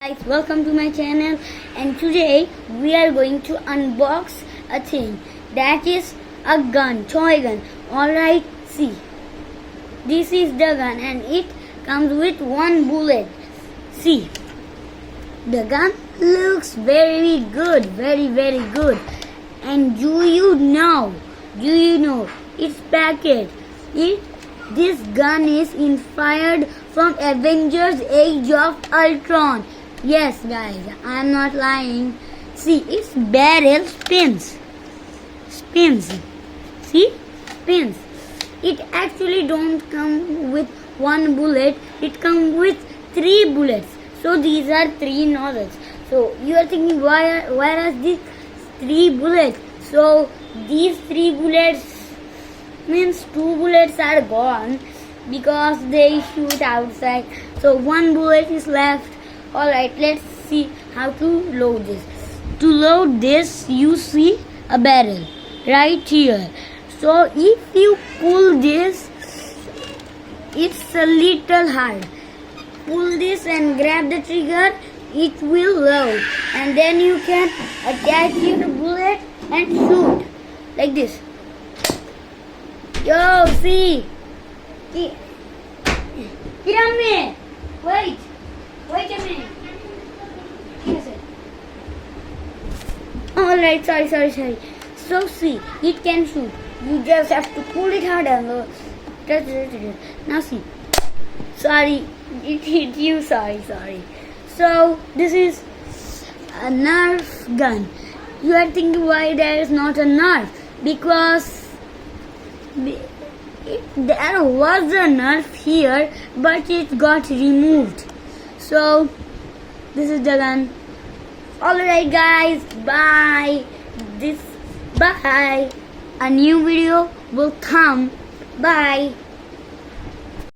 Guys, welcome to my channel, and today we are going to unbox a thing that is a gun, toy gun. Alright, see, this is the gun and it comes with one bullet. See, the gun looks very good, very good. And do you know its package? This gun is inspired from Avengers Age of Ultron. Yes guys, I am not lying. See, its barrel spins. See, spins. It actually don't come with one bullet. It comes with 3 bullets. So these are 3 nozzles. So you are thinking, why are these 3 bullets? So these 3 bullets means 2 bullets are gone because they shoot outside. So 1 bullet is left. Alright, let's see how to load this. To load this, you see a barrel right here. So if you pull this, it's a little hard. Pull this and grab the trigger, it will load. And then you can attach your bullet and shoot like this. Yo, see. Get on me. Wait a minute. Yes, sir. Alright, sorry. So see, it can shoot. You just have to pull it hard and now see. Sorry, it hit you. Sorry. So this is a nerf gun. You are thinking why there is not a nerf? Because there was a nerf here, but it got removed. So this is the gun. Alright guys, bye. A new video will come. Bye.